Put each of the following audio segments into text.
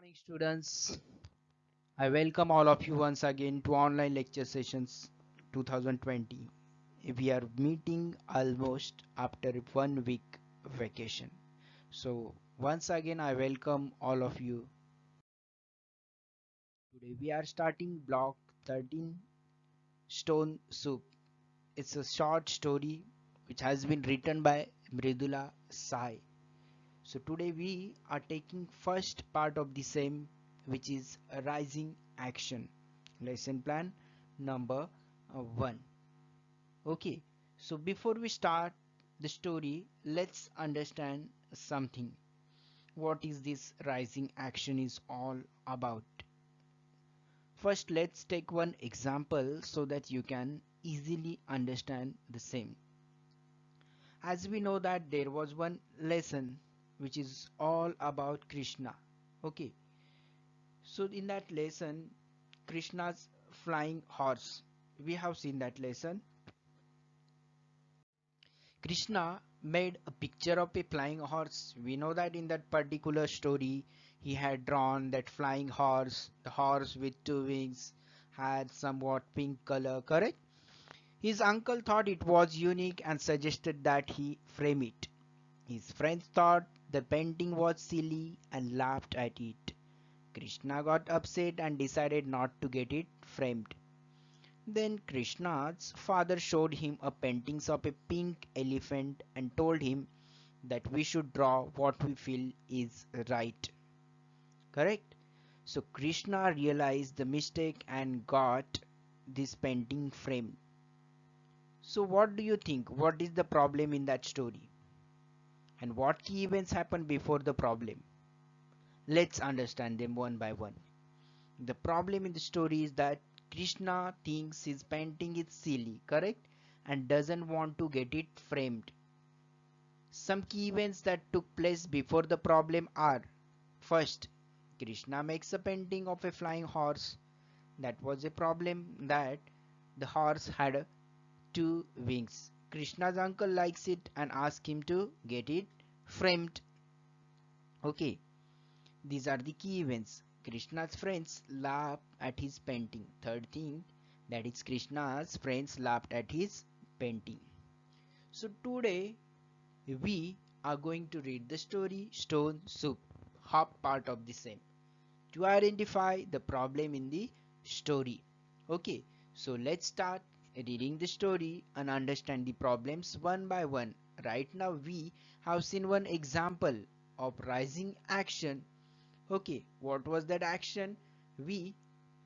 Morning, students. I welcome all of you once again to online lecture sessions 2020. We are meeting almost after 1 week vacation. So once again, I welcome all of you. Today we are starting block 13, Stone Soup. It's a short story which has been written by Mridula Sai. So today we are taking first part of the same, which is a rising action. Lesson plan number 1. Okay, so before we start the story, let's understand something. What is this rising action is all about? First, let's take one example so that you can easily understand the same. As we know that there was one lesson which is all about Krishna. Okay, so in that lesson, Krishna's flying horse, we have seen that lesson. Krishna made a picture of a flying horse. We know that in that particular story, he had drawn that flying horse, the horse with two wings, had somewhat pink color, correct? His uncle thought it was unique and suggested that he frame it. His friends thought the painting was silly and laughed at it. Krishna got upset and decided not to get it framed. Then Krishna's father showed him a painting of a pink elephant and told him that we should draw what we feel is right. Correct? So Krishna realized the mistake and got this painting framed. So what do you think? What is the problem in that story? And what key events happened before the problem? Let's understand them one by one. The problem in the story is that Krishna thinks his painting is silly, correct? And doesn't want to get it framed. Some key events that took place before the problem are: first, Krishna makes a painting of a flying horse. That was a problem, that the horse had two wings. Krishna's uncle likes it and asks him to get it framed. Okay, these are the key events. Krishna's friends laugh at his painting. Third thing, that is Krishna's friends laughed at his painting. So today we are going to read the story Stone Soup, half part of the same, to identify the problem in the story. Okay, so let's start reading the story and understand the problems one by one. Right now we have seen one example of rising action. Okay, what was that action? We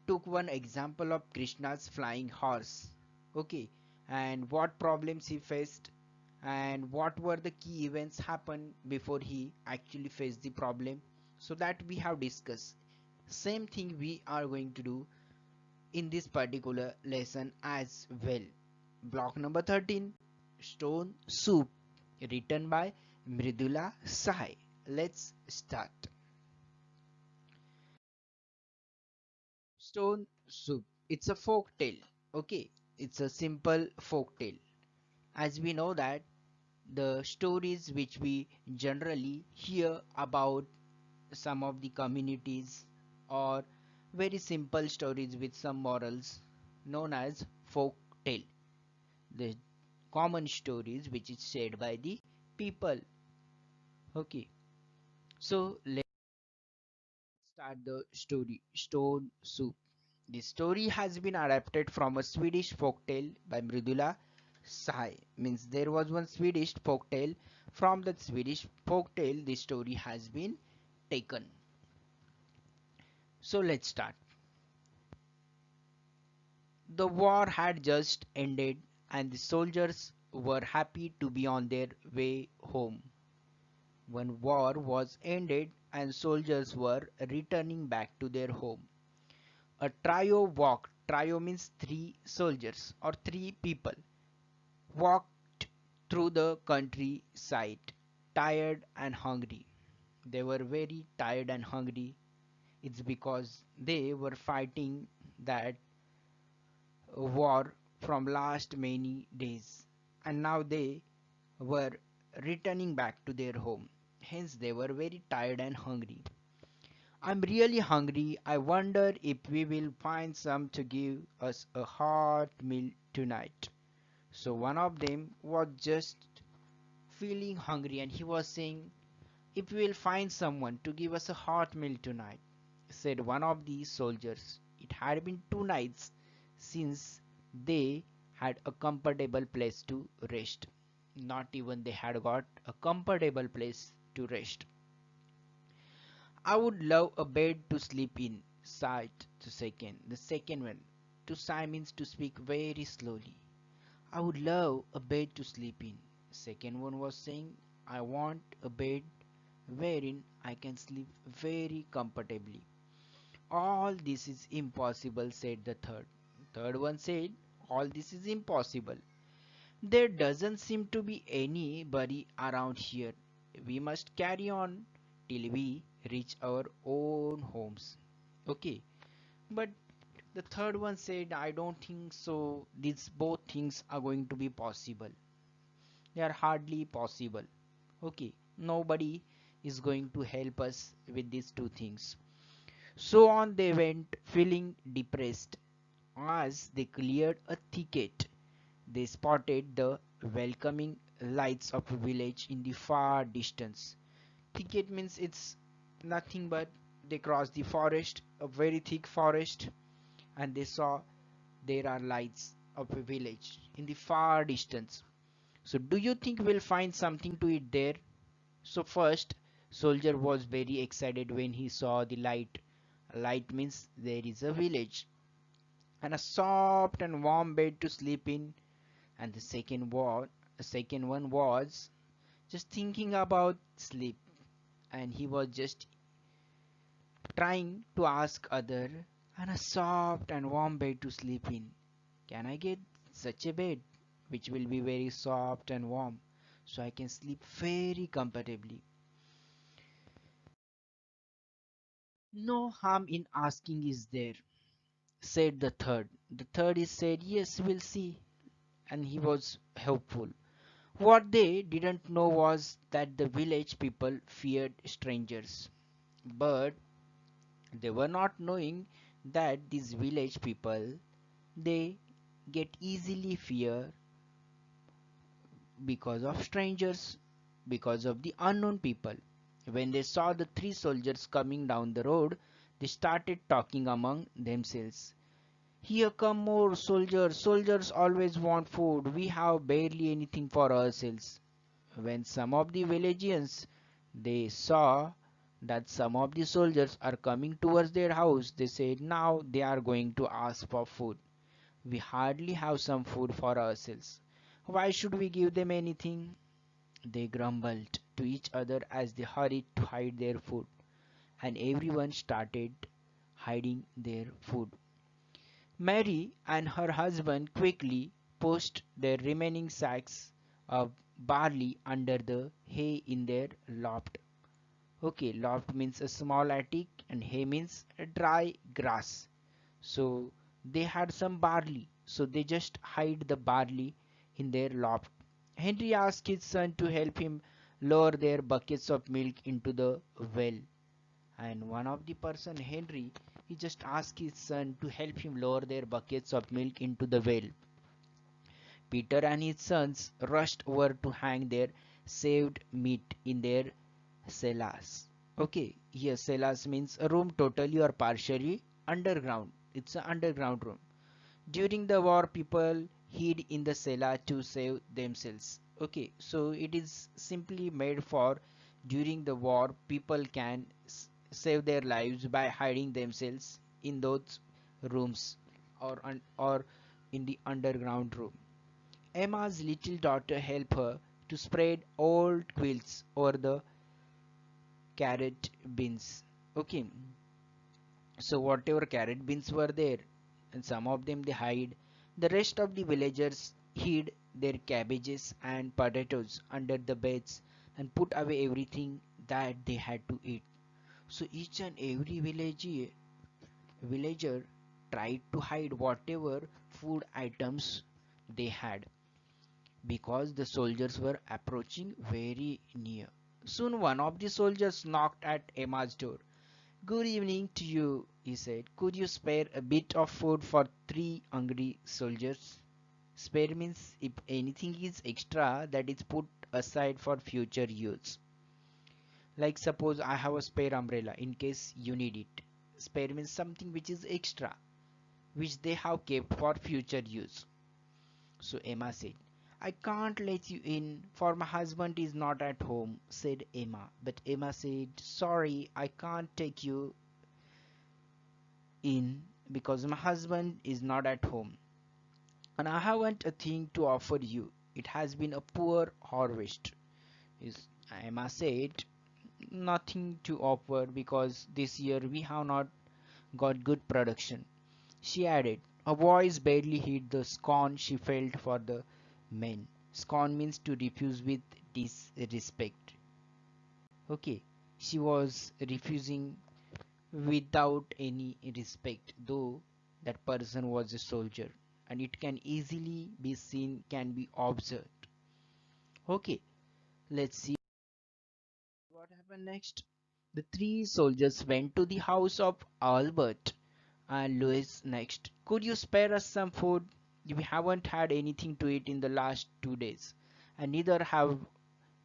took one example of Krishna's flying horse. Okay, and what problems he faced and what were the key events happened before he actually faced the problem. So that we have discussed. Same thing we are going to do in this particular lesson as well. Block number 13, Stone Soup, written by Mridula Sai. Let's start. Stone Soup. It's a folk tale. Okay, it's a simple folk tale. As we know that the stories which we generally hear about some of the communities, or very simple stories with some morals, known as folk tale. The common stories which is shared by the people. Okay, so let's start the story Stone Soup. The story has been adapted from a Swedish folktale by Mridula Sai. Means there was one Swedish folktale. From that Swedish folktale, the story has been taken. So let's start. The war had just ended and the soldiers were happy to be on their way home. When war was ended and soldiers were returning back to their home, a trio walked. Trio means three soldiers or three people walked through the countryside, tired and hungry. They were very tired and hungry. It's because they were fighting that war from last many days, and now they were returning back to their home. Hence, they were very tired and hungry. I'm really hungry. I wonder if we will find some to give us a hot meal tonight. So one of them was just feeling hungry and he was saying, if we will find someone to give us a hot meal tonight, said one of the soldiers. It had been 2 nights since they had a comfortable place to rest. Not even they had got a comfortable place to rest. I would love a bed to sleep in, sighed the second. The second one, to sigh means to speak very slowly. I would love a bed to sleep in. Second one was saying, I want a bed wherein I can sleep very comfortably. All this is impossible, said the third. Third one said, all this is impossible. There doesn't seem to be anybody around here. We must carry on till we reach our own homes. Okay, but the third one said, I don't think so. These both things are going to be possible. They are hardly possible. Okay, nobody is going to help us with these two things. So on they went, feeling depressed. As they cleared a thicket, they spotted the welcoming lights of a village in the far distance. Thicket means it's nothing but they crossed the forest, a very thick forest, and they saw there are lights of a village in the far distance. So, do you think we'll find something to eat there? So, first, soldier was very excited when he saw the light. Light means there is a village and a soft and warm bed to sleep in. And the second one was just thinking about sleep, and he was just trying to ask other and a soft and warm bed to sleep in. Can I get such a bed which will be very soft and warm so I can sleep very comfortably? No harm in asking, is there? Said the third. The third is said, yes, we'll see. And he was hopeful. What they didn't know was that the village people feared strangers. But they were not knowing that these village people, they get easily fear because of strangers, because of the unknown people. When they saw the three soldiers coming down the road, they started talking among themselves. Here come more soldiers. Soldiers always want food. We have barely anything for ourselves. When some of the villagians they saw that some of the soldiers are coming towards their house, they said now they are going to ask for food. We hardly have some food for ourselves. Why should we give them anything? They grumbled to each other as they hurried to hide their food, and everyone started hiding their food. Mary and her husband quickly pushed their remaining sacks of barley under the hay in their loft. Okay, loft means a small attic and hay means a dry grass. So they had some barley, so they just hide the barley in their loft. Henry asked his son to help him lower their buckets of milk into the well. And one of the person, Henry, he just asked his son to help him lower their buckets of milk into the well. Peter and his sons rushed over to hang their saved meat in their cellars. Okay, here cellars means a room totally or partially underground. It's an underground room. During the war, people hid in the cellar to save themselves. Okay, so it is simply made for during the war, people can save their lives by hiding themselves in those rooms or in the underground room. Emma's little daughter helped her to spread old quilts over the carrot bins. Okay, so whatever carrot beans were there, and some of them they hide. The rest of the villagers hid their cabbages and potatoes under the beds and put away everything that they had to eat. So each and every villager tried to hide whatever food items they had because the soldiers were approaching very near. Soon one of the soldiers knocked at Emma's door. Good evening to you, he said. Could you spare a bit of food for three hungry soldiers? Spare means if anything is extra that is put aside for future use. Like suppose I have a spare umbrella in case you need it. Spare means something which is extra, which they have kept for future use. So Emma said, I can't let you in, for my husband is not at home, said Emma. But Emma said, sorry, I can't take you in because my husband is not at home. And I haven't a thing to offer you. It has been a poor harvest. Is Emma said, nothing to offer because this year we have not got good production. She added, her voice barely hit the scorn she felt for the men. Scorn means to refuse with disrespect. Okay, she was refusing without any respect, though that person was a soldier, and it can easily be seen, can be observed. Okay, let's see what happened next. The three soldiers went to the house of Albert and Louis next. Could you spare us some food? We haven't had anything to eat in the last 2 days, and neither have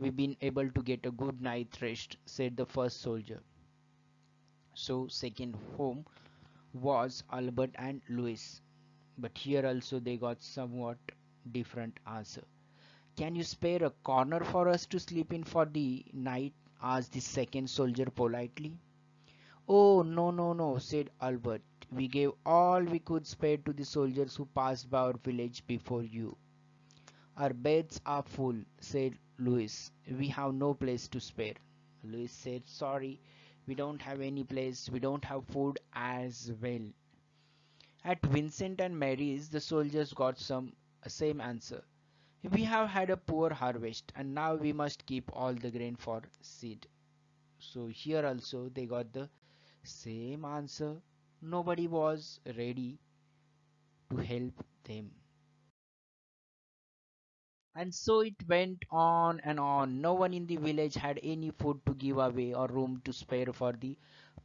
we been able to get a good night's rest, said the first soldier. So, second home was Albert and Louis, but here also they got somewhat different answer. Can you spare a corner for us to sleep in for the night? Asked the second soldier politely. Oh, no, no, no, said Albert. We gave all we could spare to the soldiers who passed by our village before you. Our beds are full, said Louis. We have no place to spare. Louis said, sorry, we don't have any place. We don't have food as well. At Vincent and Mary's, the soldiers got some same answer. We have had a poor harvest, and now we must keep all the grain for seed. So here also they got the same answer. Nobody was ready to help them. And so it went on and on. No one in the village had any food to give away or room to spare for the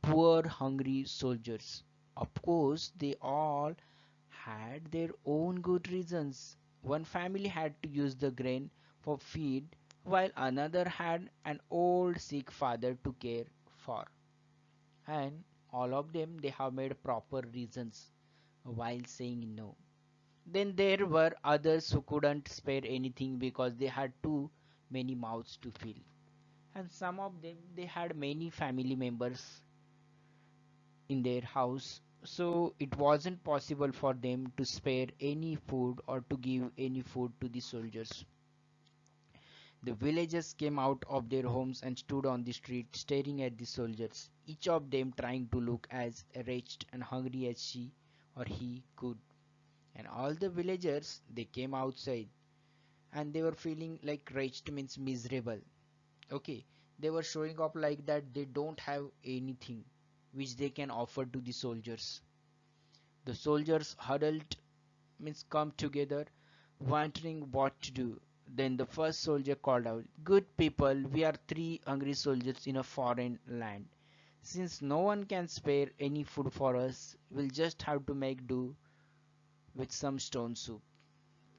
poor, hungry soldiers. Of course, they all had their own good reasons. One family had to use the grain for feed, while another had an old sick father to care for. And all of them they have made proper reasons while saying no. Then there were others who couldn't spare anything because they had too many mouths to fill. And some of them they had many family members in their house, so it wasn't possible for them to spare any food or to give any food to the soldiers. The villagers came out of their homes and stood on the street staring at the soldiers, each of them trying to look as wretched and hungry as she or he could. And all the villagers they came outside and they were feeling like wretched means miserable. Okay, they were showing up like that they don't have anything which they can offer to the soldiers. The soldiers huddled means come together, wondering what to do. Then the first soldier called out, good people, we are three hungry soldiers in a foreign land. Since no one can spare any food for us, we'll just have to make do with some stone soup.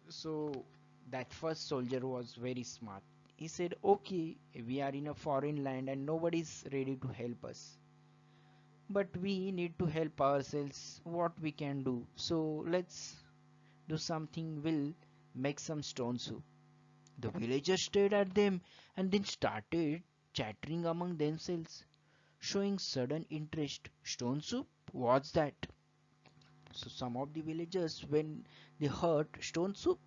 So that first soldier was very smart. He said, okay, we are in a foreign land and nobody's ready to help us. But we need to help ourselves what we can do. So let's do something, we'll make some stone soup. The villagers stared at them and then started chattering among themselves, showing sudden interest. Stone soup? What's that? So some of the villagers, when they heard stone soup,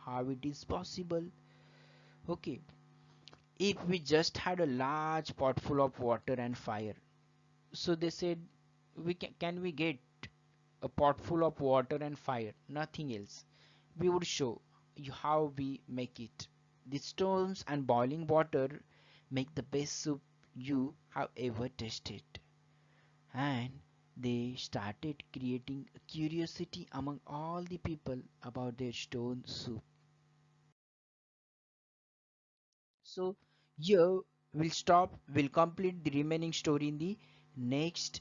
how it is possible? Okay, if we just had a large pot full of water and fire. So they said, can we get a pot full of water and fire, nothing else. We would show you how we make it. The stones and boiling water make the best soup you have ever tasted. And they started creating a curiosity among all the people about their stone soup. So here we'll stop, we'll complete the remaining story in the next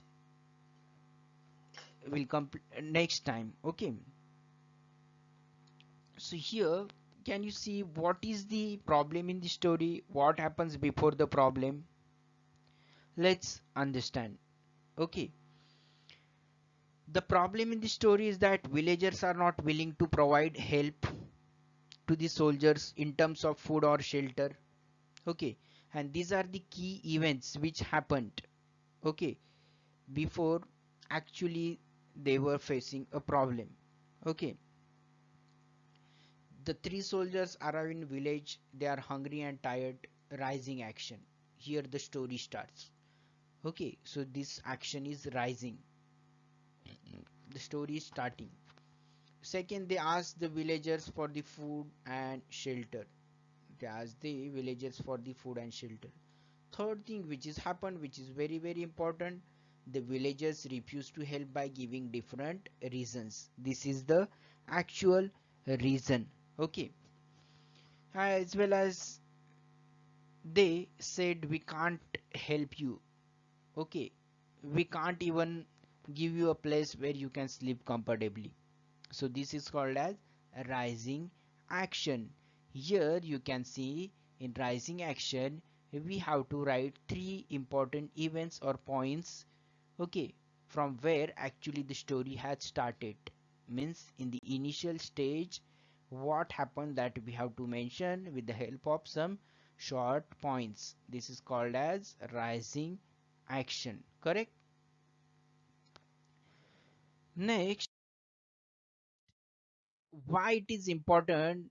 will come next time. Okay, so here can you see what is the problem in the story, what happens before the problem? Let's understand. Okay, the problem in the story is that villagers are not willing to provide help to the soldiers in terms of food or shelter. Okay, and these are the key events which happened, okay, before actually they were facing a problem. Okay, the three soldiers arrive in village, they are hungry and tired. Rising action, here the story starts. Okay, so this action is rising, the story is starting. Second, they ask the villagers for the food and shelter. They ask the villagers for the food and shelter. Third thing which is happened, which is very very important, the villagers refuse to help by giving different reasons. This is the actual reason. Okay, as well as they said we can't help you. Okay, we can't even give you a place where you can sleep comfortably. So this is called as rising action. Here you can see in rising action we have to write three important events or points, okay, from where actually the story had started. Means in the initial stage what happened, that we have to mention with the help of some short points. This is called as rising action, correct? Next, why it is important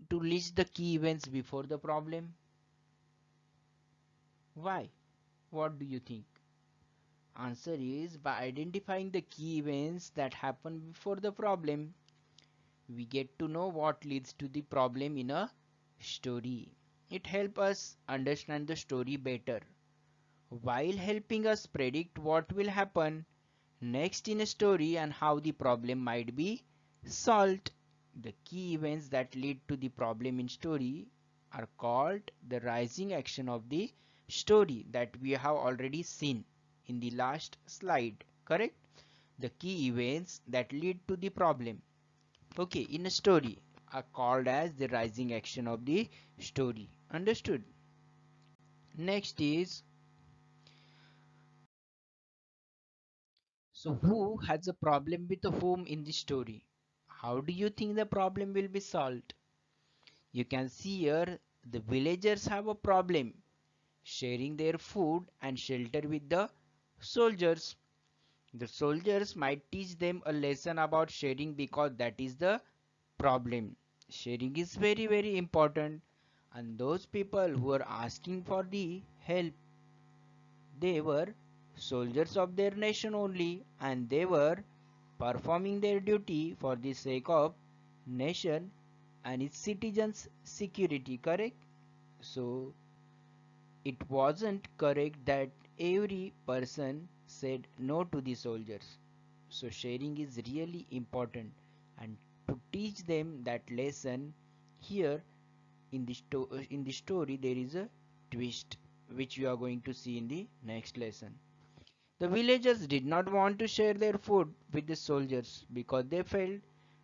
to list the key events before the problem? Why? What do you think? Answer is by identifying the key events that happen before the problem, we get to know what leads to the problem in a story. It helps us understand the story better while helping us predict what will happen next in a story and how the problem might be solved. The key events that lead to the problem in story are called the rising action of the story that we have already seen in the last slide, correct? The key events that lead to the problem, okay, in a story are called as the rising action of the story. Understood? Next is, so who has a problem with whom in the story? How do you think the problem will be solved? You can see here the villagers have a problem sharing their food and shelter with the soldiers. The soldiers might teach them a lesson about sharing because that is the problem. Sharing is very very important, and those people who are asking for the help, they were soldiers of their nation only, and they were performing their duty for the sake of nation and its citizens security, correct? So it wasn't correct that every person said no to the soldiers. So sharing is really important, and to teach them that lesson, here in the story there is a twist which we are going to see in the next lesson. The villagers did not want to share their food with the soldiers because they felt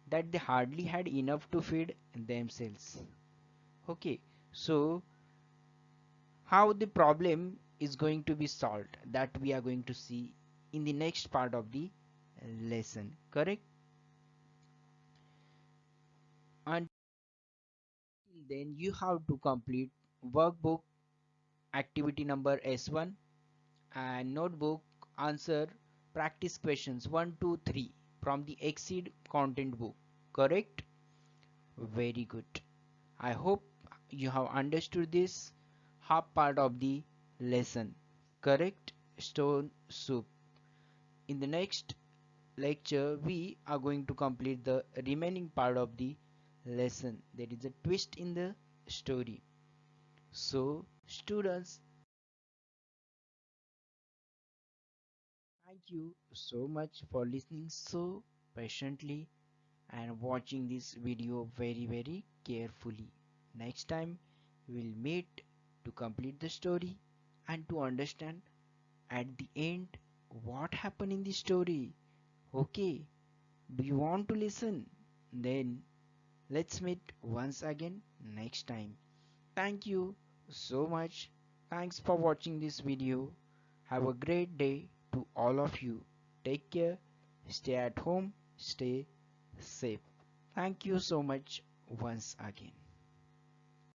that they hardly had enough to feed themselves. Okay, so how the problem is going to be solved, that we are going to see in the next part of the lesson, correct? Until then you have to complete workbook activity number S1 and notebook answer practice questions 1 2 3 from the exceed content book, correct? Very good. I hope you have understood this half part of the lesson, correct? Stone soup. In the next lecture we are going to complete the remaining part of the lesson. There is a twist in the story. So students, thank you so much for listening so patiently and watching this video very very carefully. Next time we'll meet to complete the story and to understand at the end, what happened in the story? Okay, do you want to listen? Then let's meet once again next time. Thank you so much. Thanks for watching this video. Have a great day to all of you. Take care. Stay at home. Stay safe. Thank you so much once again.